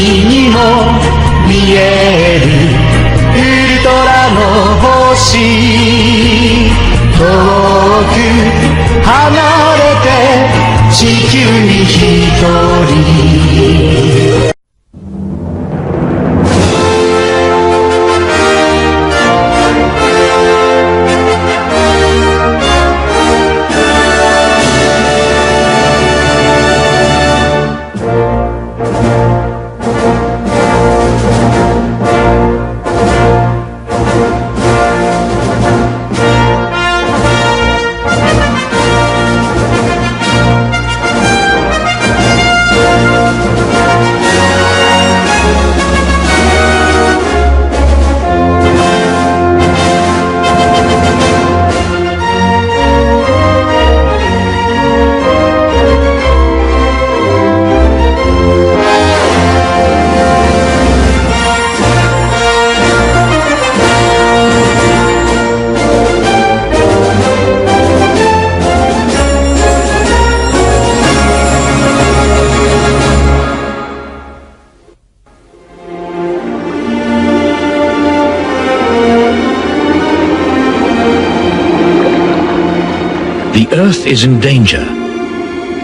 にも見えるウルトラの星遠く離れて地球に一人The Earth is in danger.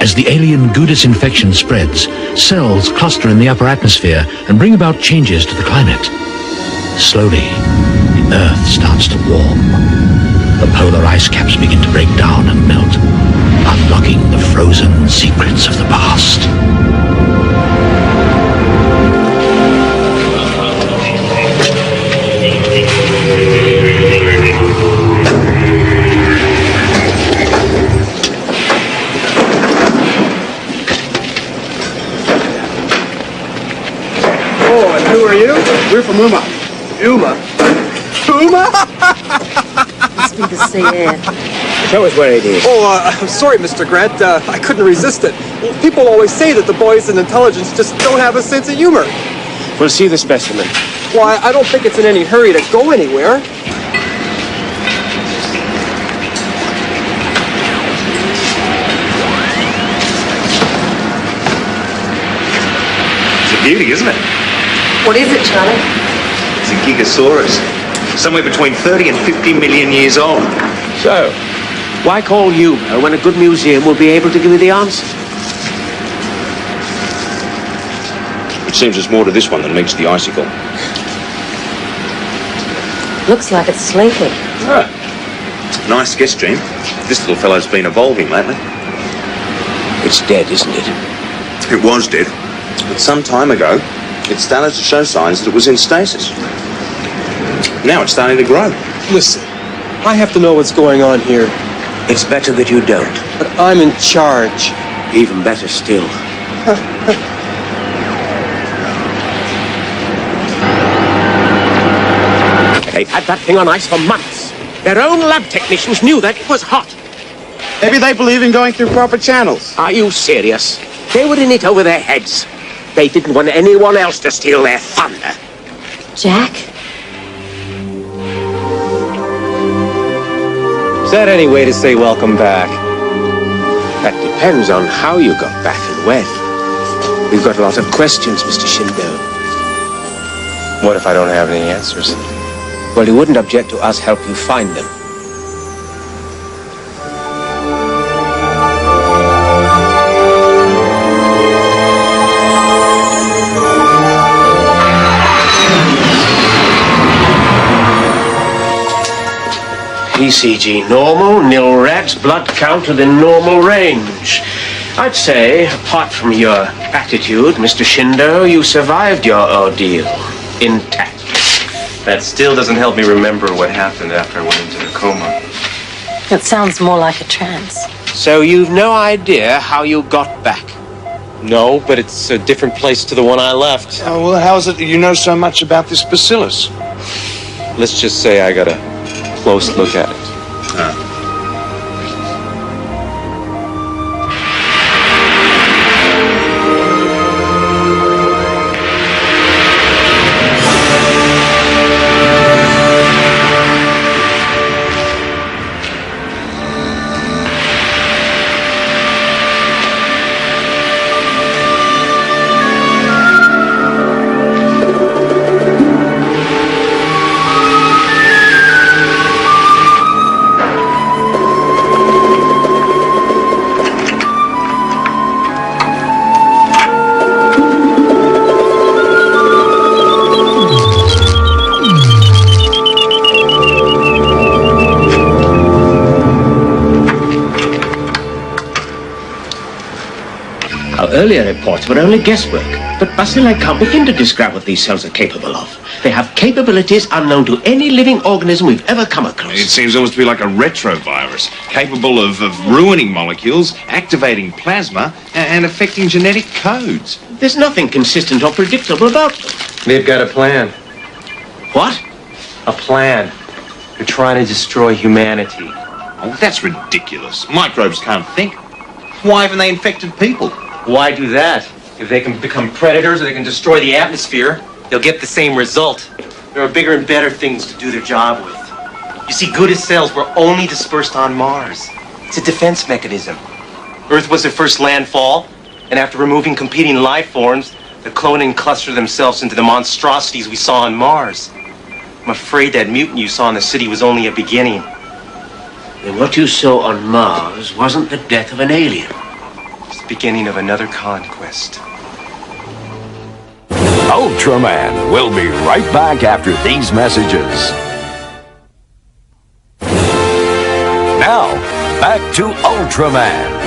As the alien Gudis infection spreads, cells cluster in the upper atmosphere and bring about changes to the climate. Slowly, the Earth starts to warm. The polar ice caps begin to break down and melt, unlocking the frozen secrets of the past. Who are you? We're from Uma. Uma? Uma? Must be the sea air. Show us where it is. Oh, I'm sorry, Mr. Grant. I couldn't resist it. Well, people always say that the boys in intelligence just don't have a sense of humor. We'll see the specimen. Well, I don't think it's in any hurry to go anywhere. It's a beauty, isn't it? What is it, Charlie? It's a Gigasaurus. Somewhere between 30 and 50 million years old. So, why call you when a good museum will be able to give you the answer? It seems there's more to this one than meets the icicle. Looks like it's sleeping. Ah. Nice guess, Gene. This little fellow's been evolving lately. It's dead, isn't it? It was dead. But some time ago, it started to show signs that it was in stasis. Now it's starting to grow. Listen, I have to know what's going on here. It's better that you don't. But I'm in charge. Even better still. They've had that thing on ice for months. Their own lab technicians knew that it was hot. Maybe they believe in going through proper channels. Are you serious? They were in it over their heads. They didn't want anyone else to steal their thunder. Jack? Is that any way to say welcome back? That depends on how you got back and when. We've got a lot of questions, Mr. Shindo. What if I don't have any answers? Well, you wouldn't object to us help you find them. ECG normal, nil rats, blood count within normal range. I'd say, apart from your attitude, Mr. Shindo, you survived your ordeal intact. That still doesn't help me remember what happened after I went into the coma. That sounds more like a trance. So you've no idea how you got back? No, but it's a different place to the one I left. Oh, well, how is it that you know so much about this bacillus? Let's just say I got a close look at it. Earlier reports were only guesswork, but bacilli can't begin to describe what these cells are capable of. They have capabilities unknown to any living organism we've ever come across. It seems almost to be like a retrovirus, capable of ruining molecules, activating plasma, and affecting genetic codes. There's nothing consistent or predictable about them. They've got a plan. What? A plan. They're trying to destroy humanity. Oh, that's ridiculous. Microbes can't think. Why haven't they infected people? Why do that? If they can become predators or they can destroy the atmosphere, they'll get the same result. There are bigger and better things to do their job with. You see, Gouda's cells were only dispersed on Mars. It's a defense mechanism. Earth was their first landfall, and after removing competing life forms, the cloning clustered themselves into the monstrosities we saw on Mars. I'm afraid that mutant you saw in the city was only a beginning. Then what you saw on Mars wasn't the death of an alien. It's the beginning of another conquest. Ultraman will be right back after these messages. Now, back to Ultraman.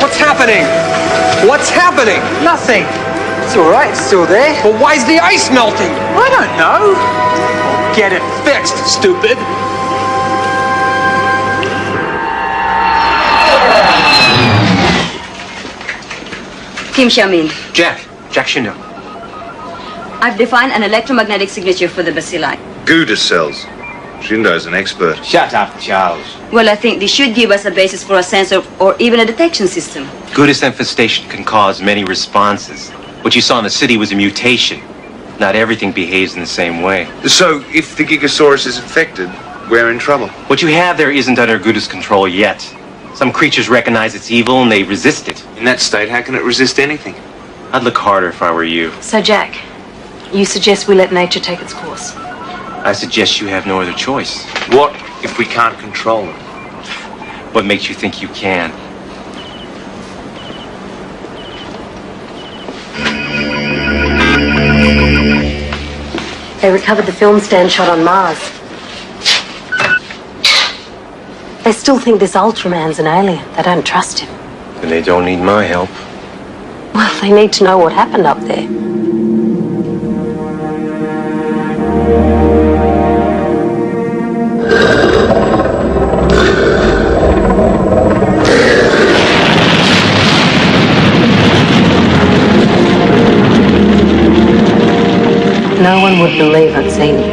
What's happening? What's happening? Nothing. It's all right, it's still there. Well, why's the ice melting? I don't know. Get it fixed, stupid. Kim Xiaomin, Jack Shindo. I've defined an electromagnetic signature for the bacilli. Gouda cells. Shindo's an expert. Shut up, Charles. Well, I think this should give us a basis for a sensor or even a detection system. Gouda's infestation can cause many responses. What you saw in the city was a mutation. Not everything behaves in the same way. So, if the Gigasaurus is infected, we're in trouble. What you have there isn't under Gouda's control yet. Some creatures recognize it's evil and they resist it. In that state, how can it resist anything? I'd look harder if I were you. So, Jack, you suggest we let nature take its course? I suggest you have no other choice. What if we can't control it? What makes you think you can? They recovered the film stand shot on Mars. They still think this Ultraman's an alien. They don't trust him. And they don't need my help. Well, they need to know what happened up there. No one would believe I'd seen you.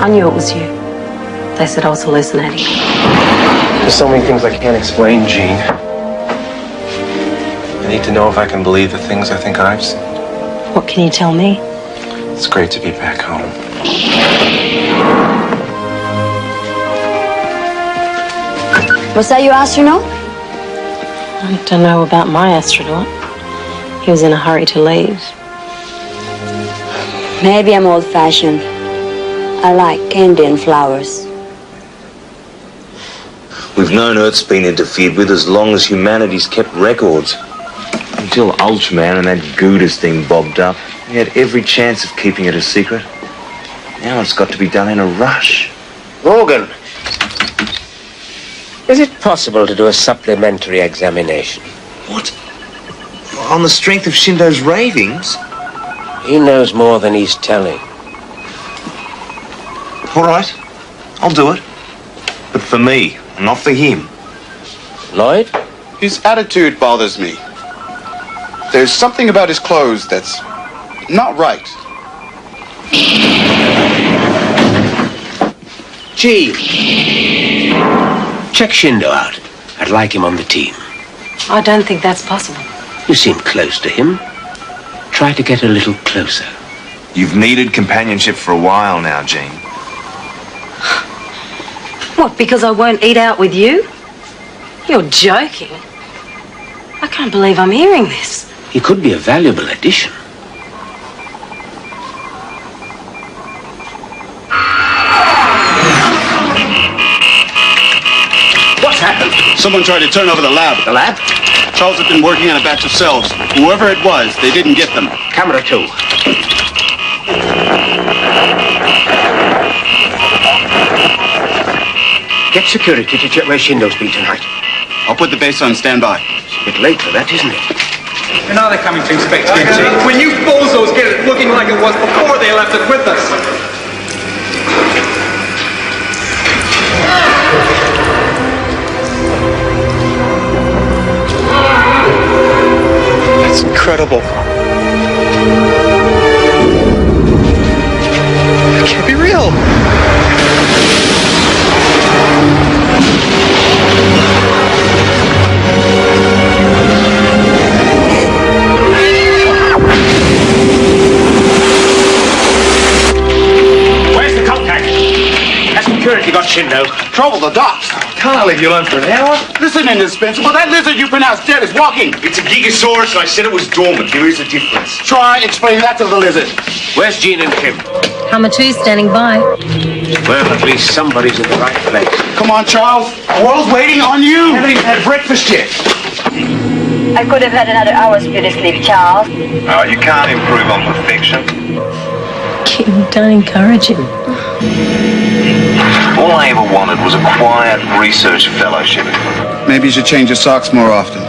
I knew it was you. They said I was hallucinating. There's so many things I can't explain, Jean. I need to know if I can believe the things I think I've seen. What can you tell me? It's great to be back home. Was that your astronaut? I don't know about my astronaut. He was in a hurry to leave. Maybe I'm old-fashioned. I like candy and flowers. We've known Earth's been interfered with as long as humanity's kept records. Until Ultraman and that Gouda's thing bobbed up, we had every chance of keeping it a secret. Now it's got to be done in a rush. Morgan, is it possible to do a supplementary examination? What? On the strength of Shindo's ravings? He knows more than he's telling. All right, I'll do it. But for me, not for him. Lloyd? His attitude bothers me. There's something about his clothes that's not right. Gee, check Shindo out. I'd like him on the team. I don't think that's possible. You seem close to him. Try to get a little closer. You've needed companionship for a while now, Jean. What, because I won't eat out with you? You're joking. I can't believe I'm hearing this. He could be a valuable addition. What's happened? Someone tried to turn over the lab. The lab? Charles has been working on a batch of cells. Whoever it was, they didn't get them. Camera 2. Get security to check where Shindo's been tonight. I'll put the base on standby. It's a bit late for that, isn't it? And now they're coming to inspect Kimchi. When you bozos get it looking like it was before they left it with us. That's incredible. It can't be real. Where's the contact? Has security got Shindo? Trouble the docks. Can't I leave you alone for an hour? Listen, indispensable. That lizard you pronounced dead is walking. It's a Gigasaurus, and I said it was dormant. There is a difference. Try explaining that to the lizard. Where's Jean and Kim? Hammer 2 standing by. Well, at least somebody's in the right place. Come on, Charles. The world's waiting on you. I haven't even had breakfast yet. I could have had another hour's beauty sleep, Charles. Oh, you can't improve on perfection. Kim, don't encourage him. All I ever wanted was a quiet research fellowship. Maybe you should change your socks more often.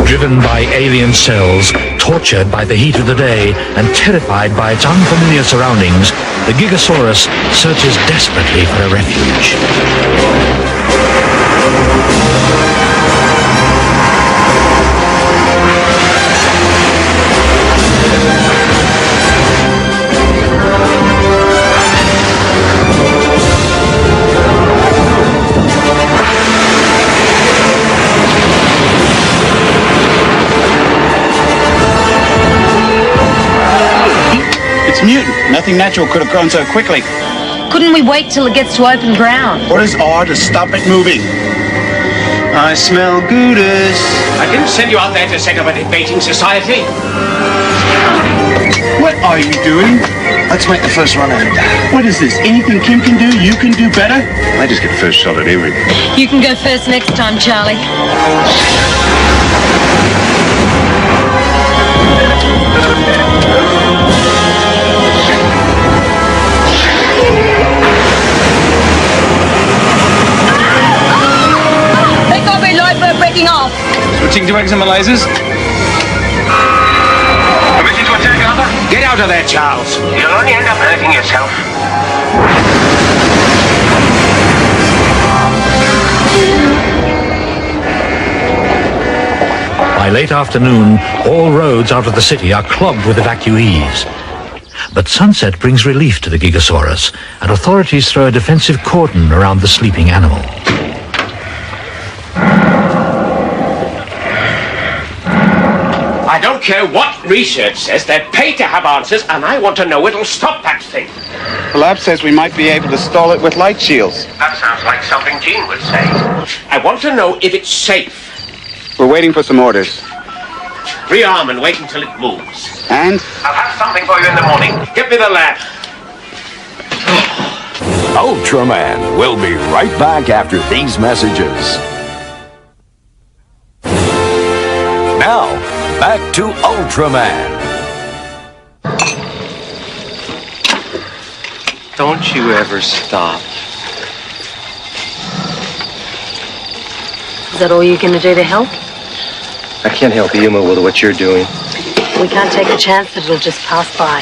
Driven by alien cells, tortured by the heat of the day, and terrified by its unfamiliar surroundings, the Gigasaurus searches desperately for a refuge. It's mutant. Nothing natural could have grown so quickly. Couldn't we wait till it gets to open ground? What is R to stop it moving? I smell goodness. I didn't send you out there to set up a debating society. What are you doing? Let's make the first run at it. What is this? Anything Kim can do, you can do better? I just get first shot at everything. You can go first next time, Charlie. They got me light bird breaking off. Switching to examine lasers. Permission to attack, Arthur? Get out of there, Charles. You'll only end up hurting yourself. By late afternoon, all roads out of the city are clogged with evacuees. But sunset brings relief to the Gigasaurus, and authorities throw a defensive cordon around the sleeping animal. I don't care what research says. They're paid to have answers, and I want to know it'll stop that thing. The lab says we might be able to stall it with light shields. That sounds like something Jean would say. I want to know if it's safe. We're waiting for some orders. Rearm and wait until it moves. And? I'll have something for you in the morning. Get me the lab. Ultraman will be right back after these messages. Now, back to Ultraman. Don't you ever stop. Is that all you're going to do to help? I can't help Yuma with what you're doing. We can't take a chance that it'll just pass by.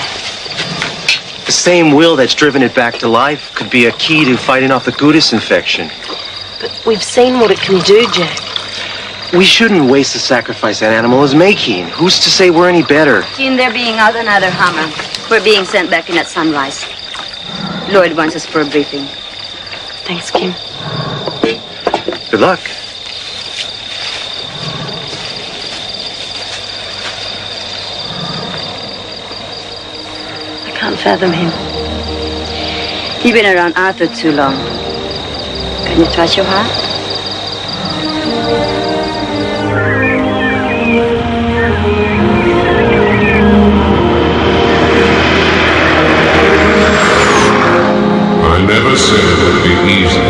The same will that's driven it back to life could be a key to fighting off the Gudis infection. But we've seen what it can do, Jack. We shouldn't waste the sacrifice that animal is making. Who's to say we're any better? Jean, they're being out another hammer. We're being sent back in at sunrise. Lloyd wants us for a briefing. Thanks, Kim. Good luck. I can't fathom him. You've been around Arthur too long. Can you touch your heart? never said it would be easy.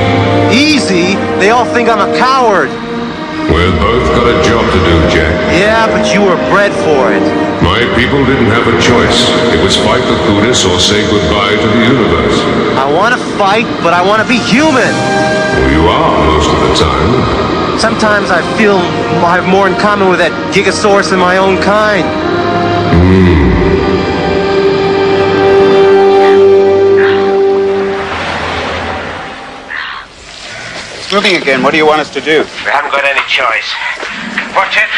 Easy? They all think I'm a coward. We've both got a job to do, Jack. Yeah, but you were bred for it. My people didn't have a choice. It was fight the Buddhists or say goodbye to the universe. I want to fight, but I want to be human. Well, you are most of the time. Sometimes I feel I have more in common with that Gigasaurus than my own kind. Moving again. What do you want us to do? We haven't got any choice. Watch it,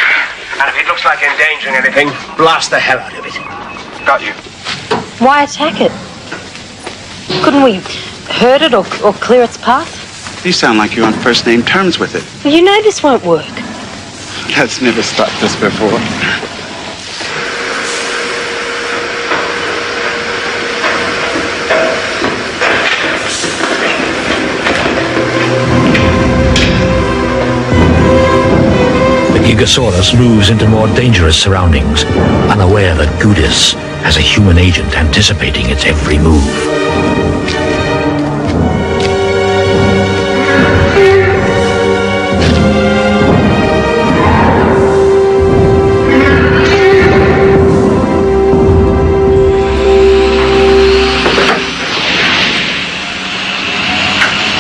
and if it looks like endangering anything, blast the hell out of it. Got you. Why attack it? Couldn't we hurt it or clear its path? You sound like you're on first-name terms with it. Well, you know this won't work. That's never stopped us before. The Gigasaurus moves into more dangerous surroundings, unaware that Gudis has a human agent anticipating its every move.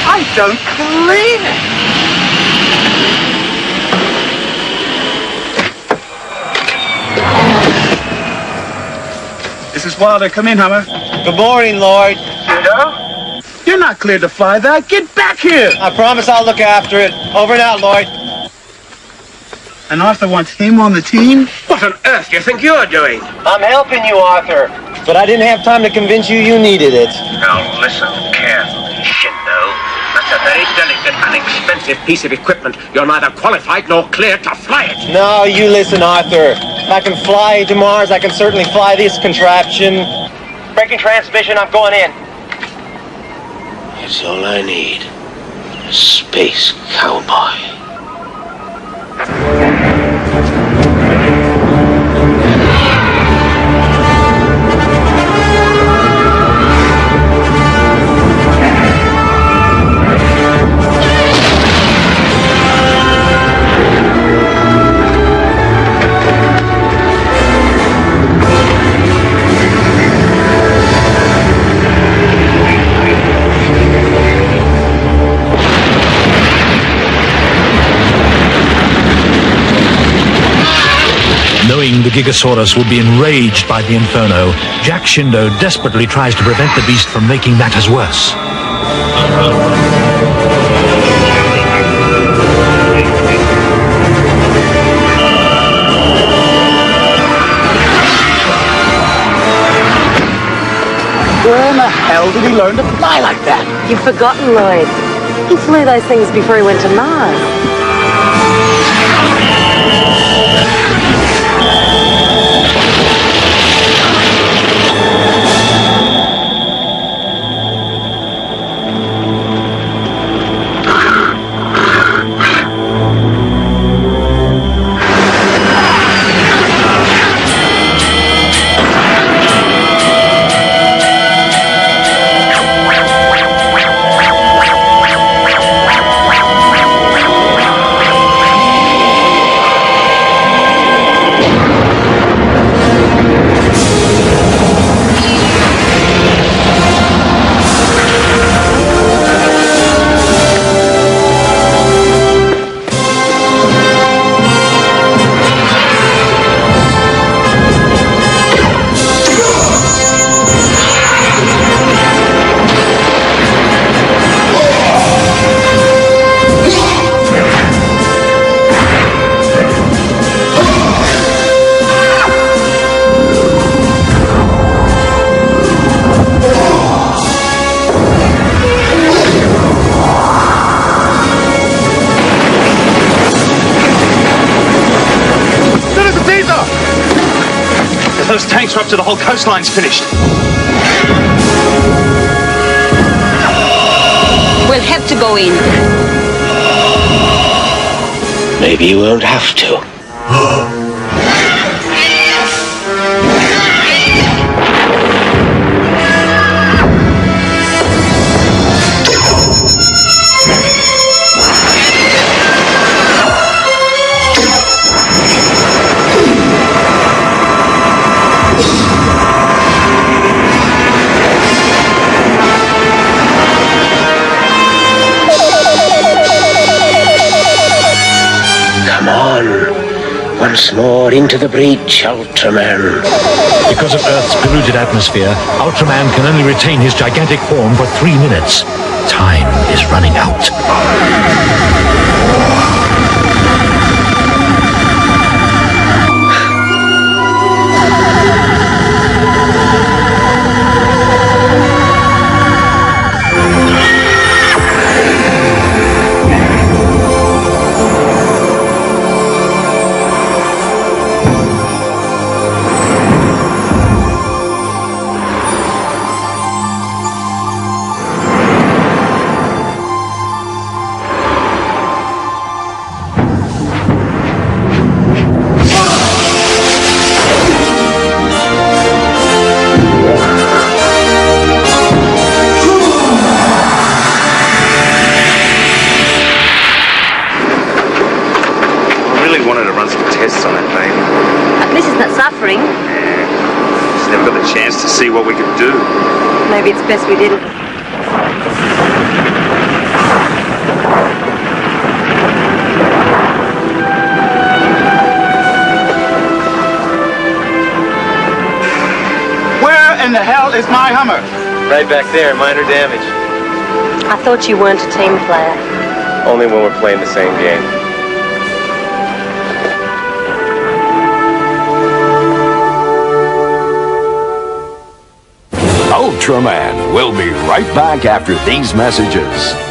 I don't believe it. Mrs. Wilder, come in, Hummer. Good morning, Lloyd. You're not cleared to fly that. Get back here! I promise I'll look after it. Over and out, Lloyd. And Arthur wants him on the team? What on earth do you think you're doing? I'm helping you, Arthur. But I didn't have time to convince you needed it. Now listen carefully, Shindo. That's a very delicate and expensive piece of equipment. You're neither qualified nor cleared to fly it. No, you listen, Arthur. If I can fly to Mars, I can certainly fly this contraption. Breaking transmission, I'm going in. That's all I need. A space cowboy. Knowing the Gigasaurus would be enraged by the inferno, Jack Shindo desperately tries to prevent the beast from making matters worse. Where in the hell did he learn to fly like that? You've forgotten, Lloyd. He flew those things before he went to Mars. Those tanks are up to the whole coastline's finished. We'll have to go in. Maybe you won't have to. more into the breach, Ultraman. Because of Earth's polluted atmosphere, Ultraman can only retain his gigantic form for 3 minutes. Time is running out. Suffering. Yeah. Just never got the chance to see what we could do. Maybe it's best we didn't. Where in the hell is my Hummer? Right back there, minor damage. I thought you weren't a team player. Only when we're playing the same game. Ultraman will be right back after these messages.